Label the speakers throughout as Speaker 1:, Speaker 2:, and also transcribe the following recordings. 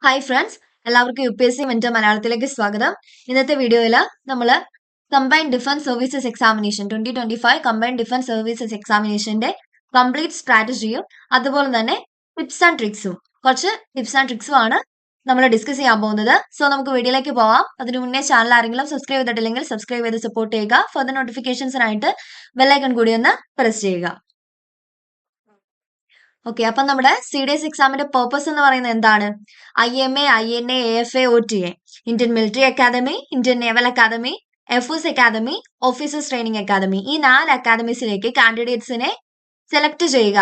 Speaker 1: Hi friends, എല്ലാവർക്കും UPSC mentor മലയാളത്തിലേക്ക് സ്വാഗതം. ഇന്നത്തെ വീഡിയോയിൽ നമ്മൾ combined defence services examination 2025 combined defence services എക്സാമിനേഷന്റെ കംപ്ലീറ്റ് സ്ട്രാറ്റജിയും അതുപോലെ തന്നെ ടിപ്സ് ആൻഡ് ട്രിക്സും കുറച്ച് ടിപ്സ് ആൻഡ് ട്രിക്സും ആണ് നമ്മൾ ഡിസ്കസ് ചെയ്യാൻ പോകുന്നത്. സോ നമുക്ക് വീഡിയോയിലേക്ക് പോവാം. അതിനു മുന്നേ ചാനൽ ആരെങ്കിലും സബ്സ്ക്രൈബ് ചെയ്തിട്ടില്ലെങ്കിൽ സബ്സ്ക്രൈബ് ചെയ്ത് സപ്പോർട്ട് ചെയ്യുക. ഫർദർ നോട്ടിഫിക്കേഷൻസിനായിട്ട് ബെല്ലൈക്കൺ കൂടി ഒന്ന് പ്രസ് ചെയ്യുക. ഓക്കെ, അപ്പൊ നമ്മുടെ CDS എക്സാമിന്റെ പേർപ്പസ് എന്ന് പറയുന്നത് എന്താണ്? IMA, INA, AFA, OTA, Indian military academy, Indian naval academy, air force academy, officers training academy, ഈ 4 അക്കാദമീസിലേക്ക് കാൻഡിഡേറ്റ്സിനെ സെലക്ട് ചെയ്യുക,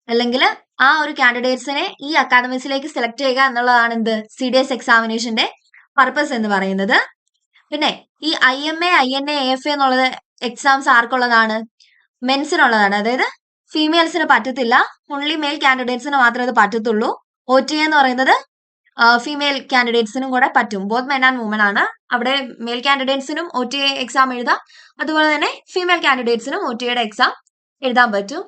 Speaker 1: അല്ലെങ്കിൽ ആ ഒരു കാൻഡിഡേറ്റ്സിനെ ഈ അക്കാദമീസിലേക്ക് സെലക്ട് ചെയ്യുക എന്നുള്ളതാണ് എന്ത് CDS എക്സാമിനേഷന്റെ പർപ്പസ് എന്ന് പറയുന്നത്. പിന്നെ ഈ IMA, INA, AFA എന്നുള്ളത് എക്സാംസ് ആർക്കുള്ളതാണ്? മെൻസിനുള്ളതാണ്. അതായത് ഫീമെയിൽസിന് പറ്റത്തില്ല, ഓൺലി മെയിൽ കാൻഡിഡേറ്റ്സിന് മാത്രമേ ഇത് പറ്റത്തുള്ളൂ. OTA എന്ന് പറയുന്നത് ഫീമെയിൽ കാൻഡിഡേറ്റ്സിനും കൂടെ പറ്റും. ബോത്ത് മെൻ ആൻഡ് വുമൺ ആണ്. അവിടെ മെയിൽ കാൻഡിഡേറ്റ്സിനും OTA എക്സാം എഴുതാം, അതുപോലെ തന്നെ ഫീമെയിൽ കാൻഡിഡേറ്റ്സിനും OTAയുടെ എക്സാം എഴുതാൻ പറ്റും.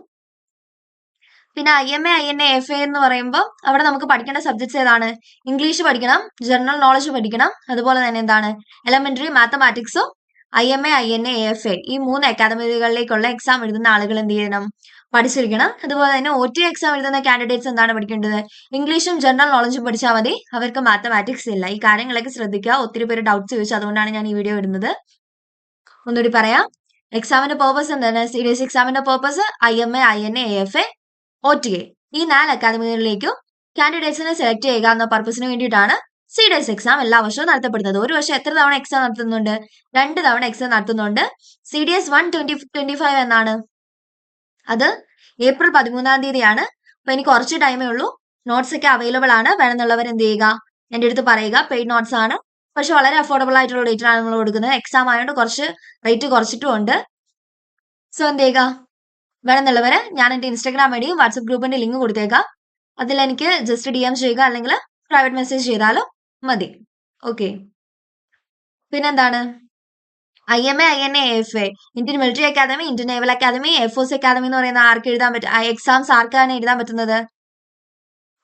Speaker 1: പിന്നെ IMA, INA, AFA എന്ന് പറയുമ്പോൾ അവിടെ നമുക്ക് പഠിക്കേണ്ട സബ്ജക്ട്സ് ഏതാണ്? ഇംഗ്ലീഷ് പഠിക്കണം, ജനറൽ നോളജ് പഠിക്കണം, അതുപോലെ തന്നെ എന്താണ് എലമെന്ററി മാത്തമാറ്റിക്സും. IMA, INA, AFA ഈ 3 അക്കാദമികളിലേക്കുള്ള എക്സാം എഴുതുന്ന ആളുകൾ എന്ത് ചെയ്യണം? പഠിച്ചിരിക്കണം. അതുപോലെ തന്നെ OTA എക്സാം എഴുതുന്ന കാൻഡിഡേറ്റ്സ് എന്താണ് പഠിക്കേണ്ടത്? ഇംഗ്ലീഷും ജനറൽ നോളജും പഠിച്ചാൽ മതി, അവർക്ക് മാത്തമാറ്റിക്സ് ഇല്ല. ഈ കാര്യങ്ങളൊക്കെ ശ്രദ്ധിക്കുക. ഒത്തിരി പേര് ഡൗട്ട്സ് ചോദിച്ചു, അതുകൊണ്ടാണ് ഞാൻ ഈ വീഡിയോ ഇടുന്നത്. ഒന്നുകൂടി പറയാം. എക്സാമിന്റെ പേർപ്പസ് എന്താണ്? CDS എക്സാമിന്റെ purpose IMA, INA, AFA, OTA ഈ 4 അക്കാദമികളിലേക്കും കാൻഡിഡേറ്റ്സിനെ സെലക്ട് ചെയ്യുക എന്ന പർപ്പസിന് വേണ്ടിയിട്ടാണ് CDS എക്സാം എല്ലാ വർഷവും നടത്തപ്പെടുന്നത്. ഒരു വർഷം എത്ര തവണ എക്സാം നടത്തുന്നുണ്ട്? 2 തവണ എക്സാം നടത്തുന്നുണ്ട്. CDS 1 2025 എന്നാണ്? അത് ഏപ്രിൽ 13-ാം തീയതിയാണ്. അപ്പൊ എനിക്ക് കുറച്ച് ടൈമേ ഉള്ളൂ. നോട്ട്സ് ഒക്കെ അവൈലബിൾ ആണ്. വേണമെന്നുള്ളവർ എന്ത് ചെയ്യുക? എന്റെ അടുത്ത് പറയുക. പെയ്ഡ് നോട്ട്സ് ആണ്, പക്ഷെ വളരെ അഫോർഡബിൾ ആയിട്ടുള്ള റേറ്റിലാണ് നമ്മൾ കൊടുക്കുന്നത്. എക്സാം ആയതുകൊണ്ട് കുറച്ച് റേറ്റ് കുറച്ചിട്ടും ഉണ്ട്. സോ എന്ത് ചെയ്യുക? വേണമെന്നുള്ളവര് ഞാൻ എന്റെ ഇൻസ്റ്റാഗ്രാം വഴിയും വാട്സപ്പ് ഗ്രൂപ്പിന്റെ ലിങ്ക് കൊടുത്തേക്കാം. അതിൽ എനിക്ക് ജസ്റ്റ് DM ചെയ്യുക, അല്ലെങ്കിൽ പ്രൈവറ്റ് മെസ്സേജ് ചെയ്താലും മതി. ഓക്കെ, പിന്നെന്താണ്? IMA, INA, AFA Indian military academy, Indian naval academy, air force academy എന്ന് പറയുന്ന ആർക്ക് എഴുതാൻ പറ്റും? എക്സാംസ് ആർക്കാണ് എഴുതാൻ പറ്റുന്നത്?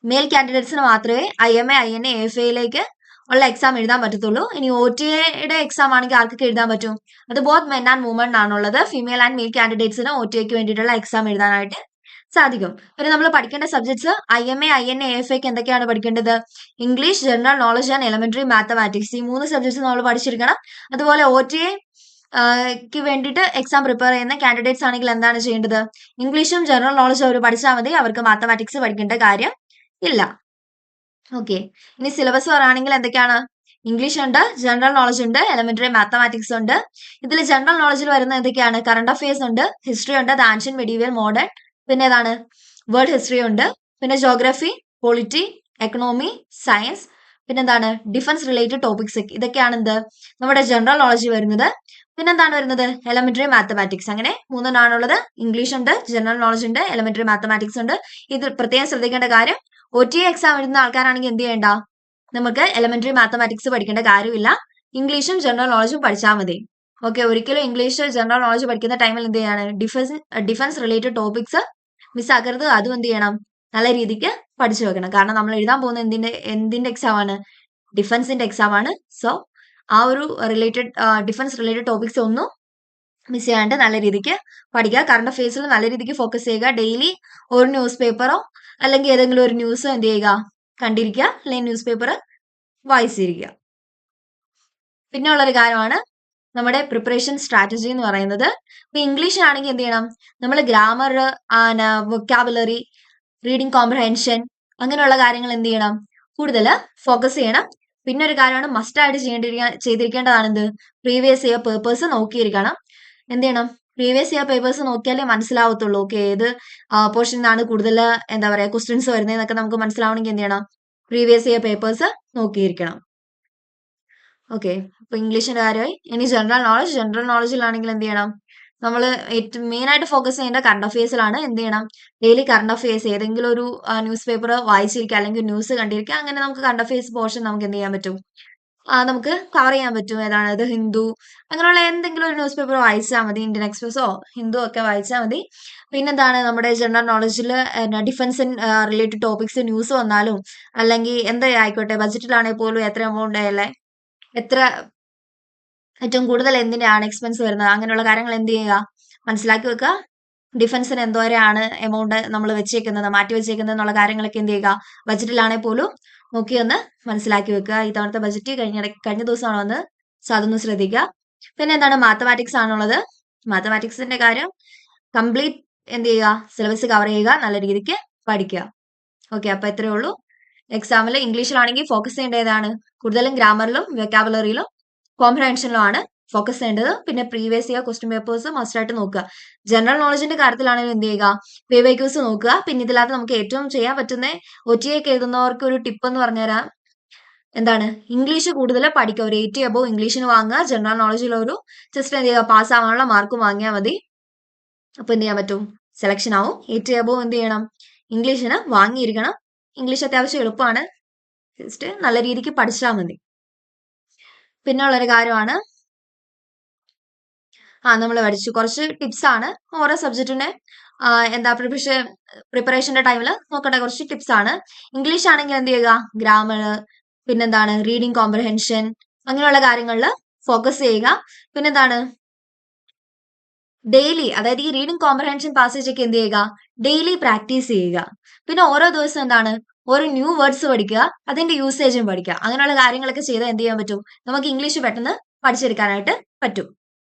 Speaker 1: മെയിൽ കാൻഡിഡേറ്റ്സിന് മാത്രമേ IMA, INA, AFAയിലേക്ക് ഉള്ള എക്സാം എഴുതാൻ പറ്റത്തുള്ളൂ. ഇനി OTAയുടെ എക്സാം ആണെങ്കിൽ ആർക്കൊക്കെ എഴുതാൻ പറ്റും? അത് ബോത്ത് മെൻ ആൻഡ് വുമൺ ആണുള്ളത്. ഫീമെയിൽ ആൻഡ് മെയിൽ കാൻഡിഡേറ്റ്സിന് OTAക്ക് വേണ്ടിയിട്ടുള്ള എക്സാം എഴുതാനായിട്ട് സാധിക്കും. പിന്നെ നമ്മൾ പഠിക്കേണ്ട സബ്ജക്ട്സ് IMA, INA, AFAക്ക് എന്തൊക്കെയാണ് പഠിക്കേണ്ടത്? English, general knowledge and elementary mathematics ഈ 3 സബ്ജക്ട്സ് നമ്മൾ പഠിച്ചിരിക്കണം. അതുപോലെ OTA വേണ്ടിയിട്ട് എക്സാം പ്രിപ്പയർ ചെയ്യുന്ന കാൻഡിഡേറ്റ്സ് ആണെങ്കിൽ എന്താണ് ചെയ്യേണ്ടത്? ഇംഗ്ലീഷും ജനറൽ നോളജും അവർ പഠിച്ചാൽ മതി, അവർക്ക് മാത്തമാറ്റിക്സ് പഠിക്കേണ്ട കാര്യം ഇല്ല. ഓക്കെ, ഇനി സിലബസ് പറയുകയാണെങ്കിൽ എന്തൊക്കെയാണ്? ഇംഗ്ലീഷ് ഉണ്ട്, ജനറൽ നോളജ് ഉണ്ട്, എലമെന്ററി മാത്തമാറ്റിക്സ് ഉണ്ട്. ഇതിൽ ജനറൽ നോളജിൽ വരുന്ന എന്തൊക്കെയാണ്? കറണ്ട് അഫയേഴ്സ് ഉണ്ട്, ഹിസ്റ്ററി ഉണ്ട്, ദ ആൻഷ്യന്റ് മെഡീവിയൽ മോഡേൺ, പിന്നെ ഏതാണ്? വേൾഡ് ഹിസ്റ്ററി ഉണ്ട്, പിന്നെ ജോഗ്രഫി, പൊളിറ്റി, എക്കണോമി, സയൻസ്, പിന്നെന്താണ്? Defence related topics. ഇതൊക്കെയാണ് എന്ത് നമ്മുടെ ജനറൽ നോളജ് വരുന്നത്. പിന്നെന്താണ് വരുന്നത്? Elementary mathematics. അങ്ങനെ 3 ഇംഗ്ലീഷ് ഉണ്ട്, ജനറൽ നോളജ് ഉണ്ട്, എലമെന്ററി മാത്തമാറ്റിക്സ് ഉണ്ട്. ഇത് പ്രത്യേകം ശ്രദ്ധിക്കേണ്ട കാര്യം, OTA എക്സാം എഴുതുന്ന ആൾക്കാരാണെങ്കിൽ എന്ത് ചെയ്യേണ്ട? നമുക്ക് എലമെന്ററി മാത്തമാറ്റിക്സ് പഠിക്കേണ്ട കാര്യമില്ല, ഇംഗ്ലീഷും ജനറൽ നോളജും പഠിച്ചാൽ മതി. ഓക്കെ, ഒരിക്കലും ഇംഗ്ലീഷ് ജനറൽ നോളജ് പഠിക്കുന്ന ടൈമിൽ എന്ത് ചെയ്യാണ്? ഡിഫൻസ് റിലേറ്റഡ് ടോപ്പിക്സ് മിസ്സാക്കരുത്. അതും എന്ത് ചെയ്യണം? നല്ല രീതിക്ക് പഠിച്ചു വെക്കണം. കാരണം നമ്മൾ എഴുതാൻ പോകുന്ന എന്തിന്റെ എക്സാം ആണ്? ഡിഫൻസിന്റെ എക്സാം ആണ്. സോ ആ ഒരു ഡിഫൻസ് റിലേറ്റഡ് ടോപ്പിക്സ് ഒന്നും മിസ് ചെയ്യാണ്ട് നല്ല രീതിക്ക് പഠിക്കുക. കറണ്ട് അഫയേഴ്സിൽ നല്ല രീതിക്ക് ഫോക്കസ് ചെയ്യുക. ഡെയിലി ഒരു ന്യൂസ് പേപ്പറോ അല്ലെങ്കിൽ ഏതെങ്കിലും ഒരു ന്യൂസ് എന്ത് ചെയ്യുക? കണ്ടിരിക്കുക, അല്ലെങ്കിൽ ന്യൂസ് പേപ്പർ വായിച്ചിരിക്കുക. പിന്നെ ഉള്ളൊരു കാര്യമാണ് നമ്മുടെ പ്രിപ്പറേഷൻ സ്ട്രാറ്റജി എന്ന് പറയുന്നത്. ഇപ്പൊ ഇംഗ്ലീഷ് ആണെങ്കിൽ എന്ത് ചെയ്യണം? നമ്മൾ ഗ്രാമർ, വൊക്കാബുലറി, റീഡിംഗ് കോംപ്രഹെൻഷൻ അങ്ങനെയുള്ള കാര്യങ്ങൾ എന്ത് ചെയ്യണം? കൂടുതൽ ഫോക്കസ് ചെയ്യണം. പിന്നെ ഒരു കാര്യമാണ് മസ്റ്റ് ആയിട്ട് ചെയ്തിരിക്കേണ്ടതാണ് എന്ത്? പ്രീവിയസ് ഇയർ പേപ്പേഴ്സ് നോക്കിയിരിക്കണം. എന്ത് ചെയ്യണം? പ്രീവിയസ് ഇയർ പേപ്പേഴ്സ് നോക്കിയാലേ മനസ്സിലാവത്തുള്ളൂ. ഓക്കെ, ഏത് പോർഷനിൽ നിന്നാണ് കൂടുതൽ എന്താ പറയാ ക്വസ്റ്റ്യൻസ് വരുന്നതെന്നൊക്കെ നമുക്ക് മനസ്സിലാവണമെങ്കിൽ എന്ത് ചെയ്യണം? പ്രീവിയസ് ഇയർ പേപ്പേഴ്സ് നോക്കിയിരിക്കണം. ഓക്കെ, അപ്പൊ ഇംഗ്ലീഷിന്റെ കാര്യമായി. ഇനി ജനറൽ നോളജിലാണെങ്കിൽ എന്ത് ചെയ്യണം? നമ്മൾ മെയിൻ ആയിട്ട് ഫോക്കസ് ചെയ്യേണ്ട കറണ്ട് അഫയേഴ്സിലാണ്. എന്ത് ചെയ്യണം? ഡെയിലി കറണ്ട് അഫയേഴ്സ് ഏതെങ്കിലും ഒരു ന്യൂസ് പേപ്പർ വായിച്ചിരിക്കുക, അല്ലെങ്കിൽ ന്യൂസ് കണ്ടിരിക്കുക. അങ്ങനെ നമുക്ക് കറണ്ട് അഫയേഴ്സ് പോർഷൻ നമുക്ക് എന്ത് ചെയ്യാൻ പറ്റും? നമുക്ക് കവർ ചെയ്യാൻ പറ്റും. ഏതാണ് ഇത് ഹിന്ദു അങ്ങനെയുള്ള എന്തെങ്കിലും ഒരു ന്യൂസ് പേപ്പർ വായിച്ചാൽ മതി. ഇന്ത്യൻ എക്സ്പ്രസോ ഹിന്ദു ഒക്കെ വായിച്ചാൽ മതി. പിന്നെന്താണ് നമ്മുടെ ജനറൽ നോളജിൽ ഡിഫൻസ് റിലേറ്റഡ് ടോപ്പിക്സ് ന്യൂസ് വന്നാലും അല്ലെങ്കിൽ എന്താ ആയിക്കോട്ടെ ബജറ്റിലാണെങ്കിൽ പോലും എത്ര എമൗണ്ട് അല്ലേ എത്ര ഏറ്റവും കൂടുതൽ എന്തിനാണ് എക്സ്പെൻസ് വരുന്നത് അങ്ങനെയുള്ള കാര്യങ്ങൾ എന്ത് ചെയ്യുക മനസ്സിലാക്കി വെക്കുക. ഡിഫൻസിന് എന്തോരെയാണ് എമൗണ്ട് നമ്മൾ വെച്ചേക്കുന്നത് മാറ്റി വെച്ചേക്കുന്നത് എന്നുള്ള കാര്യങ്ങളൊക്കെ എന്ത് ചെയ്യുക ബജറ്റിലാണെങ്കിൽ പോലും നോക്കി ഒന്ന് മനസ്സിലാക്കി വെക്കുക. ഇത്തവണത്തെ ബജറ്റ് കഴിഞ്ഞ ദിവസമാണ് വന്ന് സോ അതൊന്ന് ശ്രദ്ധിക്കുക. പിന്നെ എന്താണ് മാത്തമാറ്റിക്സ് ആണുള്ളത്. മാത്തമാറ്റിക്സിന്റെ കാര്യം കംപ്ലീറ്റ് എന്ത് ചെയ്യുക സിലബസ് കവർ ചെയ്യുക നല്ല രീതിക്ക് പഠിക്കുക. ഓക്കെ അപ്പൊ ഇത്രയേ ഉള്ളൂ. എക്സാമിൽ ഇംഗ്ലീഷിലാണെങ്കിൽ ഫോക്കസ് ചെയ്യേണ്ടത് ഏതാണ് കൂടുതലും ഗ്രാമറിലും വെക്കാബുലറിയിലും കോംപ്രഹെൻഷനിലും ആണ് ഫോക്കസ് ചെയ്യേണ്ടത്. പിന്നെ previous year question papers must ആയിട്ട് നോക്കുക. ജനറൽ നോളജിന്റെ കാര്യത്തിലാണെങ്കിലും എന്ത് ചെയ്യുക PYQs നോക്കുക. പിന്നെ ഇതിനകത്ത് നമുക്ക് ഏറ്റവും ചെയ്യാൻ പറ്റുന്ന OTA ഒക്കെ എഴുതുന്നവർക്ക് ഒരു ടിപ്പ് എന്ന് പറഞ്ഞുതരാം. എന്താണ് ഇംഗ്ലീഷ് കൂടുതൽ പഠിക്കുക. ഒരു 80 അബോവ് ഇംഗ്ലീഷിന് വാങ്ങുക. ജനറൽ നോളജിൽ ഒരു ജസ്റ്റ് എന്ത് ചെയ്യുക പാസ് ആവാനുള്ള മാർക്ക് വാങ്ങിയാൽ മതി. അപ്പൊ എന്ത് ചെയ്യാൻ പറ്റും സെലക്ഷൻ ആവും. 80 അബോവ് എന്ത് ചെയ്യണം ഇംഗ്ലീഷിന് വാങ്ങിയിരിക്കണം. ഇംഗ്ലീഷ് അത്യാവശ്യം എളുപ്പമാണ്. ജസ്റ്റ് നല്ല രീതിക്ക് പഠിച്ചാൽ മതി. പിന്നെ ഉള്ളൊരു കാര്യമാണ് നമ്മൾ പഠിച്ചു കുറച്ച് ടിപ്സ് ആണ് ഓരോ സബ്ജക്റ്റിന്റെ എന്താ പ്രിപ്പറേഷന്റെ ടൈമിൽ നോക്കേണ്ട കുറച്ച് ടിപ്സ് ആണ്. ഇംഗ്ലീഷ് ആണെങ്കിൽ എന്ത് ചെയ്യുക ഗ്രാമർ പിന്നെന്താണ് റീഡിങ് കോംപ്രഹെൻഷൻ അങ്ങനെയുള്ള കാര്യങ്ങളിൽ ഫോക്കസ് ചെയ്യുക. പിന്നെന്താണ് ഡെയിലി അതായത് ഈ റീഡിങ് കോംപ്രഹെൻഷൻ പാസേജ് ഒക്കെ എന്ത് ചെയ്യുക ഡെയിലി പ്രാക്ടീസ് ചെയ്യുക. പിന്നെ ഓരോ ദിവസം എന്താണ് ഓരോ ന്യൂ വേർഡ്സ് പഠിക്കുക അതിന്റെ യൂസേജും പഠിക്കുക. അങ്ങനെയുള്ള കാര്യങ്ങളൊക്കെ ചെയ്താൽ എന്ത് ചെയ്യാൻ പറ്റും നമുക്ക് ഇംഗ്ലീഷ് പെട്ടെന്ന് പഠിച്ചെടുക്കാനായിട്ട് പറ്റും.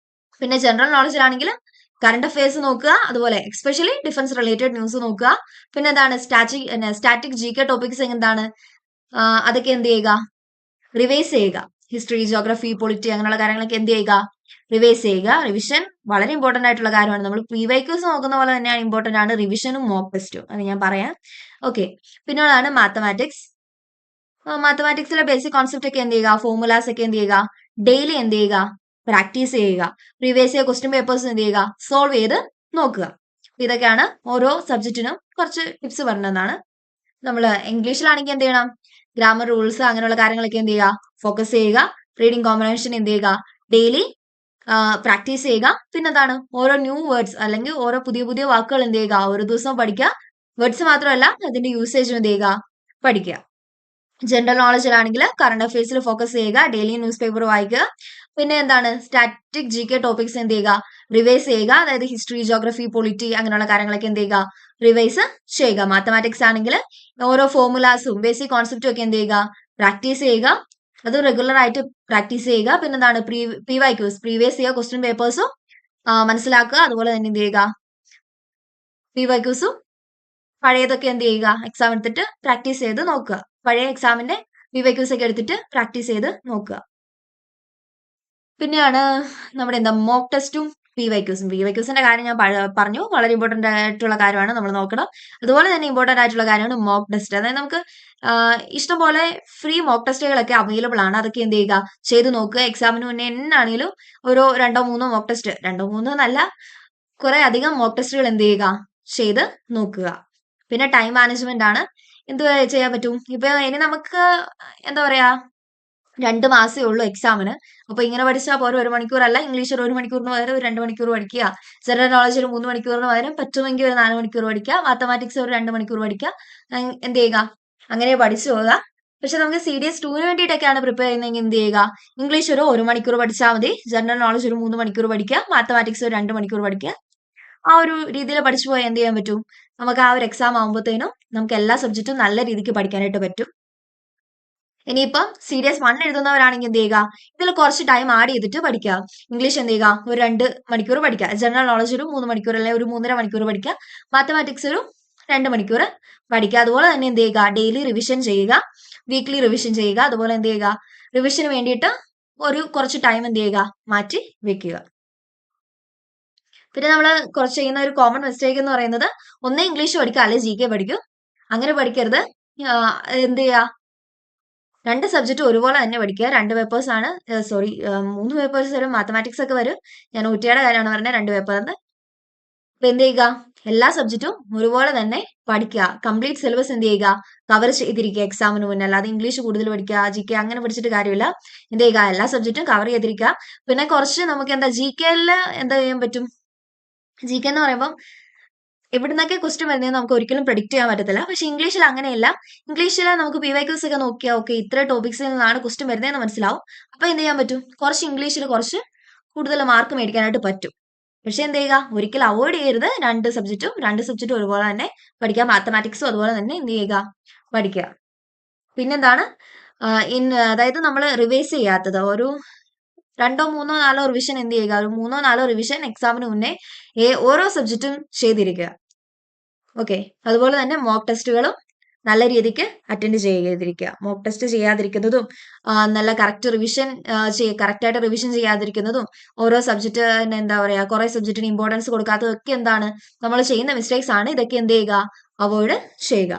Speaker 1: പിന്നെ ജനറൽ നോളജിലാണെങ്കിൽ കറണ്ട് അഫയേഴ്സ് നോക്കുക. അതുപോലെ എക്സ്പെഷ്യലി ഡിഫൻസ് റിലേറ്റഡ് ന്യൂസ് നോക്കുക. പിന്നെ എന്താണ് സ്റ്റാറ്റിക് GK ടോപ്പിക്സ് എന്താണ് അതൊക്കെ എന്ത് ചെയ്യുക റിവൈസ് ചെയ്യുക. ഹിസ്റ്ററി ജോഗ്രഫി പൊളിറ്റി അങ്ങനെയുള്ള കാര്യങ്ങളൊക്കെ എന്ത് ചെയ്യുക റിവൈസ് ചെയ്യുക. റിവിഷൻ വളരെ ഇമ്പോർട്ടന്റ് ആയിട്ടുള്ള കാര്യമാണ്. നമ്മൾ PYQs നോക്കുന്ന പോലെ തന്നെയാണ് ഇമ്പോർട്ടന്റ് ആണ് റിവിഷനും മോക്ക് ടെസ്റ്റും അത് ഞാൻ പറയാം. ഓക്കെ പിന്നെയുള്ളതാണ് മാത്തമാറ്റിക്സ്. മാത്തമാറ്റിക്സിലെ ബേസിക് കോൺസെപ്റ്റ് ഒക്കെ എന്ത് ചെയ്യുക ഫോർമുലാസ് ഒക്കെ എന്ത് ചെയ്യുക ഡെയിലി എന്ത് ചെയ്യുക പ്രാക്ടീസ് ചെയ്യുക. പ്രീവിയസ് ഇയർ ക്വസ്റ്റ്യൻ പേപ്പേഴ്സ് എന്ത് ചെയ്യുക സോൾവ് ചെയ്ത് നോക്കുക. ഇതൊക്കെയാണ് ഓരോ സബ്ജക്റ്റിനും കുറച്ച് ടിപ്സ് പറഞ്ഞതാണ്. നമ്മൾ ഇംഗ്ലീഷിലാണെങ്കിൽ എന്ത് ചെയ്യണം ഗ്രാമർ റൂൾസ് അങ്ങനെയുള്ള കാര്യങ്ങളൊക്കെ എന്ത് ചെയ്യുക ഫോക്കസ് ചെയ്യുക. റീഡിങ് കോംപ്രഹെൻഷൻ എന്ത് ചെയ്യുക ഡെയിലി പ്രാക്ടീസ് ചെയ്യുക. പിന്നെന്താണ് ഓരോ ന്യൂ വേർഡ്സ് അല്ലെങ്കിൽ ഓരോ പുതിയ പുതിയ വാക്കുകൾ എന്ത് ചെയ്യുക ഓരോ ദിവസവും പഠിക്കുക. വേർഡ്സ് മാത്രമല്ല അതിന്റെ യൂസേജും എന്ത് ചെയ്യുക പഠിക്കുക. ജനറൽ നോളജിലാണെങ്കിൽ കറണ്ട് അഫയേഴ്സിൽ ഫോക്കസ് ചെയ്യുക. ഡെയിലി ന്യൂസ് പേപ്പർ വായിക്കുക. പിന്നെ എന്താണ് സ്റ്റാറ്റിക് GK ടോപ്പിക്സ് എന്ത് ചെയ്യുക റിവൈസ് ചെയ്യുക. അതായത് ഹിസ്റ്ററി ജോഗ്രഫി പൊളിറ്റി അങ്ങനെയുള്ള കാര്യങ്ങളൊക്കെ എന്ത് ചെയ്യുക റിവൈസ് ചെയ്യുക. മാത്തമാറ്റിക്സ് ആണെങ്കിൽ ഓരോ ഫോർമുലാസും ബേസിക് കോൺസെപ്റ്റും ഒക്കെ എന്ത് ചെയ്യുക പ്രാക്ടീസ് ചെയ്യുക. അത് റെഗുലർ ആയിട്ട് പ്രാക്ടീസ് ചെയ്യുക. പിന്നെ എന്താണ് PYQs പ്രീവിയസ് ഇയർ ക്വസ്റ്റ്യൻ പേപ്പേഴ്സും മനസ്സിലാക്കുക. അതുപോലെ തന്നെ എന്ത് ചെയ്യുക PYQസും പഴയതൊക്കെ എന്ത് ചെയ്യുക എക്സാം എടുത്തിട്ട് പ്രാക്ടീസ് ചെയ്ത് നോക്കുക. പഴയ എക്സാമിന്റെ PYQs ഒക്കെ എടുത്തിട്ട് പ്രാക്ടീസ് ചെയ്ത് നോക്കുക. പിന്നെയാണ് നമ്മുടെ എന്താ മോക്ക് ടെസ്റ്റും PYQസിന്റെ കാര്യം ഞാൻ പറഞ്ഞു. വളരെ ഇമ്പോർട്ടന്റ് ആയിട്ടുള്ള കാര്യമാണ് നമ്മൾ നോക്കണം. അതുപോലെ തന്നെ ഇമ്പോർട്ടന്റ് ആയിട്ടുള്ള കാര്യമാണ് മോക്ക് ടെസ്റ്റ്. അതായത് നമുക്ക് ഇഷ്ടംപോലെ ഫ്രീ മോക്ക് ടെസ്റ്റുകളൊക്കെ അവൈലബിൾ ആണ്. അതൊക്കെ എന്ത് ചെയ്യുക ചെയ്ത് നോക്കുക. എക്സാമിന് മുന്നേ എന്നാണെങ്കിലും ഒരു 2-3 മോക്ക് ടെസ്റ്റ് 2-3 എന്നല്ല കുറെ അധികം മോക്ക് ടെസ്റ്റുകൾ എന്ത് ചെയ്യുക ചെയ്ത് നോക്കുക. പിന്നെ ടൈം മാനേജ്മെന്റ് ആണ്. എന്ത് ചെയ്യാൻ പറ്റും ഇപ്പൊ ഇനി നമുക്ക് എന്താ പറയാ 2 മാസേ ഉള്ളൂ എക്സാമിന്. അപ്പൊ ഇങ്ങനെ പഠിച്ചാൽ പോലും 1 മണിക്കൂറല്ല ഇംഗ്ലീഷ് ഒരു 1 മണിക്കൂറിന് പകരം ഒരു 2 മണിക്കൂർ പഠിക്കുക. ജനറൽ നോളജ് ഒരു 3 മണിക്കൂറിന് പകരം പറ്റുമെങ്കിൽ ഒരു 4 മണിക്കൂർ പഠിക്കുക. മാത്തമാറ്റിക്സ് ഒരു 2 മണിക്കൂർ പഠിക്കുക. എന്ത് ചെയ്യുക അങ്ങനെ പഠിച്ചു പോവുക. പക്ഷെ നമുക്ക് CDS 2ന് വേണ്ടിയിട്ടൊക്കെയാണ് പ്രിപ്പയർ ചെയ്യുന്നതെങ്കിൽ എന്ത് ചെയ്യുക ഇംഗ്ലീഷ് ഒരു 1 മണിക്കൂർ പഠിച്ചാൽ മതി. ജനറൽ നോളജ് ഒരു 3 മണിക്കൂർ പഠിക്കുക. മാത്തമാറ്റിക്സ് ഒരു 2 മണിക്കൂർ പഠിക്കുക. ആ ഒരു രീതിയിൽ പഠിച്ചു പോയാൽ എന്ത് ചെയ്യാൻ പറ്റും നമുക്ക് ആ ഒരു എക്സാം ആകുമ്പോഴത്തേനും നമുക്ക് എല്ലാ സബ്ജക്റ്റും നല്ല രീതിക്ക് പഠിക്കാനായിട്ട് പറ്റും. ഇനിയിപ്പം CDS 1 എഴുതുന്നവരാണെങ്കിൽ എന്ത് ചെയ്യുക ഇതിൽ കുറച്ച് ടൈം ആഡ് ചെയ്തിട്ട് പഠിക്കുക. ഇംഗ്ലീഷ് എന്ത് ചെയ്യുക ഒരു 2 മണിക്കൂർ പഠിക്കുക. ജനറൽ നോളജ് ഒരു 3 മണിക്കൂർ അല്ലെങ്കിൽ ഒരു 3.5 മണിക്കൂർ പഠിക്കുക. മാത്തമാറ്റിക്സ് ഒരു 2 മണിക്കൂർ പഠിക്കുക. അതുപോലെ തന്നെ എന്ത് ചെയ്യുക ഡെയിലി റിവിഷൻ ചെയ്യുക. വീക്ക്ലി റിവിഷൻ ചെയ്യുക. അതുപോലെ എന്ത് ചെയ്യുക റിവിഷന് വേണ്ടിയിട്ട് ഒരു കുറച്ച് ടൈം എന്ത് ചെയ്യുക മാറ്റി വെക്കുക. പിന്നെ നമ്മൾ കുറച്ച് ചെയ്യുന്ന ഒരു കോമൺ മിസ്റ്റേക്ക് എന്ന് പറയുന്നത് ഒന്നേ ഇംഗ്ലീഷ് പഠിക്കുക അല്ലെങ്കിൽ GK പഠിക്കും. അങ്ങനെ പഠിക്കരുത്. എന്ത് ചെയ്യുക 2 സബ്ജക്റ്റ് ഒരുപോലെ തന്നെ പഠിക്കുക. 2 പേപ്പേഴ്സ് ആണ് 3 പേപ്പേഴ്സ് വരും. മാത്തമാറ്റിക്സ് ഒക്കെ വരും. ഞാൻ OTയുടെ കാര്യമാണ് പറഞ്ഞത് 2 പേപ്പറിന്. അപ്പൊ എന്ത് ചെയ്യുക എല്ലാ സബ്ജക്റ്റും ഒരുപോലെ തന്നെ പഠിക്കുക. കംപ്ലീറ്റ് സിലബസ് എന്ത് ചെയ്യുക, കവർ ചെയ്തിരിക്കുക എക്സാമിന് മുന്നേ. അല്ലാതെ ഇംഗ്ലീഷ് കൂടുതൽ പഠിക്കുക, GK അങ്ങനെ പഠിച്ചിട്ട് കാര്യമില്ല. എന്ത് ചെയ്യുക, എല്ലാ സബ്ജക്റ്റും കവർ ചെയ്തിരിക്കുക. പിന്നെ കുറച്ച് നമുക്ക് എന്താ GKയിൽ എന്താ ചെയ്യാൻ പറ്റും, GK എന്ന് പറയുമ്പോൾ എവിടുന്നൊക്കെ ക്വസ്റ്റ്യൻ വരുന്നത് നമുക്ക് ഒരിക്കലും പ്രെഡിക്റ്റ് ചെയ്യാൻ പറ്റത്തില്ല. പക്ഷെ ഇംഗ്ലീഷിൽ അങ്ങനെയല്ല. ഇംഗ്ലീഷിൽ നമുക്ക് PYQs ഒക്കെ നോക്കിയാൽ ഓക്കെ ഇത്ര ടോപ്പിക്സിൽ നിന്നാണ് ക്വസ്റ്റ്യൻ വരുന്നതെന്ന് മനസ്സിലാവും. അപ്പൊ എന്ത് ചെയ്യാൻ പറ്റും, കുറച്ച് ഇംഗ്ലീഷിൽ കുറച്ച് കൂടുതൽ മാർക്ക് മേടിക്കാനായിട്ട് പറ്റും. പക്ഷെ എന്ത് ചെയ്യുക, ഒരിക്കലും അവോയ്ഡ് ചെയ്യരുത് രണ്ട് സബ്ജക്റ്റും ഒരുപോലെ തന്നെ പഠിക്കുക. മാത്തമാറ്റിക്സും അതുപോലെ തന്നെ എന്ത് ചെയ്യുക, പഠിക്കുക. പിന്നെന്താണ്, അതായത് നമ്മൾ റിവൈസ് ചെയ്യാത്തത് ഒരു 2 3 4 റിവിഷൻ എന്ത് ചെയ്യുക, ഒരു 3 4 റിവിഷൻ എക്സാമിന് മുന്നേ ഓരോ സബ്ജക്റ്റും ചെയ്തിരിക്കുക. ഓക്കെ. അതുപോലെ തന്നെ മോക്ക് ടെസ്റ്റുകളും നല്ല രീതിക്ക് അറ്റൻഡ് ചെയ്തിരിക്കുക. മോക്ക് ടെസ്റ്റ് ചെയ്യാതിരിക്കുന്നതും നല്ല കറക്റ്റായിട്ട് റിവിഷൻ ചെയ്യാതിരിക്കുന്നതും ഓരോ സബ്ജക്റ്റിന് എന്താ പറയാ കുറെ സബ്ജക്റ്റിന് ഇമ്പോർട്ടൻസ് കൊടുക്കാത്തതും ഒക്കെ എന്താണ്, നമ്മൾ ചെയ്യുന്ന മിസ്റ്റേക്സ് ആണ്. ഇതൊക്കെ എന്ത് ചെയ്യുക, അവോയ്ഡ് ചെയ്യുക.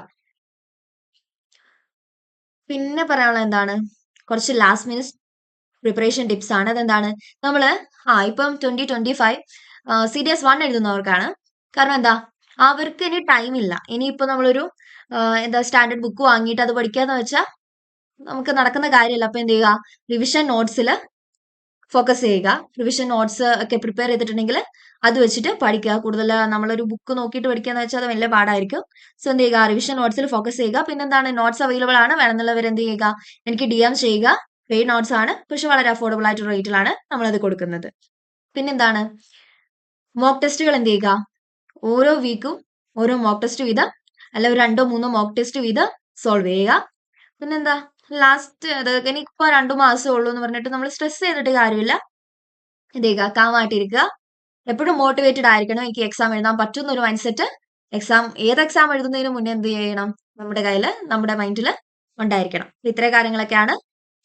Speaker 1: പിന്നെ പറയാനുള്ളത് എന്താണ്, കുറച്ച് ലാസ്റ്റ് മിനിറ്റ് പ്രിപ്പറേഷൻ ടിപ്സ് ആണ്. അതെന്താണ്, നമ്മള് ഇപ്പം 2025 CDS 1 എഴുതുന്നവർക്കാണ്. കാരണം എന്താ, അവർക്ക് ഇനി ടൈം ഇല്ല. ഇനിയിപ്പോ നമ്മളൊരു എന്താ സ്റ്റാൻഡേർഡ് ബുക്ക് വാങ്ങിയിട്ട് അത് പഠിക്കാന്ന് വെച്ചാൽ നമുക്ക് നടക്കുന്ന കാര്യമല്ല. അപ്പൊ എന്ത് ചെയ്യുക, റിവിഷൻ നോട്ട്സിൽ ഫോക്കസ് ചെയ്യുക. റിവിഷൻ നോട്ട്സ് ഒക്കെ പ്രിപ്പയർ ചെയ്തിട്ടുണ്ടെങ്കിൽ അത് വെച്ചിട്ട് പഠിക്കുക. കൂടുതൽ നമ്മളൊരു ബുക്ക് നോക്കിയിട്ട് പഠിക്കാന്ന് വെച്ചാൽ അത് വലിയ പാടായിരിക്കും. സോ എന്ത് ചെയ്യുക, റിവിഷൻ നോട്ട്സിൽ ഫോക്കസ് ചെയ്യുക. പിന്നെന്താണ്, നോട്ട്സ് അവൈലബിൾ ആണ്, വേണമെന്നുള്ളവർ എന്ത് ചെയ്യുക, എനിക്ക് DM ചെയ്യുക. പെയ്ഡ് നോട്ട്സ് ആണ്, പക്ഷെ വളരെ അഫോർഡബിൾ ആയിട്ട് റേറ്റിലാണ് നമ്മളത് കൊടുക്കുന്നത്. പിന്നെന്താണ്, മോക്ക് ടെസ്റ്റുകൾ എന്ത് ചെയ്യുക, ഓരോ വീക്കും ഓരോ മോക്ക് ടെസ്റ്റ് വീതം, അല്ല ഒരു 2 3 മോക്ക് ടെസ്റ്റ് വീതം സോൾവ് ചെയ്യുക. പിന്നെന്താ, ലാസ്റ്റ് അത് ഇനിയിപ്പോ 2 മാസമേ ഉള്ളൂ എന്ന് പറഞ്ഞിട്ട് നമ്മൾ സ്ട്രെസ് ചെയ്തിട്ട് കാര്യമില്ല. എന്ത് ചെയ്യുക, കാമായിട്ടിരിക്കുക. എപ്പോഴും മോട്ടിവേറ്റഡ് ആയിരിക്കണം. എനിക്ക് എക്സാം എഴുതാൻ പറ്റുന്ന ഒരു മൈൻഡ് സെറ്റ് ഏത് എക്സാം എഴുതുന്നതിന് മുന്നേ എന്ത് ചെയ്യണം, നമ്മുടെ മൈൻഡിൽ ഉണ്ടായിരിക്കണം. ഇത്രയും കാര്യങ്ങളൊക്കെയാണ്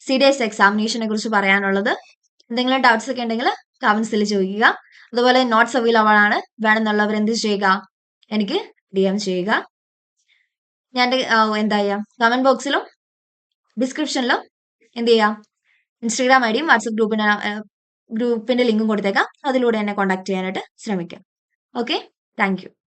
Speaker 1: CDS എക്സാമിനേഷനെ കുറിച്ച് പറയാനുള്ളത്. എന്തെങ്കിലും ഡൗട്ട്സ് ഒക്കെ ഉണ്ടെങ്കിൽ കമന്റ്സിൽ ചോദിക്കുക. അതുപോലെ നോട്ട്സ് അവൈലബിൾ ആണ്, വേണമെന്നുള്ളവർ എന്ത് ചെയ്യുക, എനിക്ക് DM ചെയ്യുക. ഞാൻ എന്താ ചെയ്യുക, കമന്റ് ബോക്സിലും ഡിസ്ക്രിപ്ഷനിലും എന്ത് ചെയ്യാം, ഇൻസ്റ്റാഗ്രാം ID യും വാട്സപ്പ് ഗ്രൂപ്പിന്റെ ലിങ്കും കൊടുത്തേക്കാം. അതിലൂടെ എന്നെ കോൺടാക്ട് ചെയ്യാനായിട്ട് ശ്രമിക്കാം. Okay, thank you.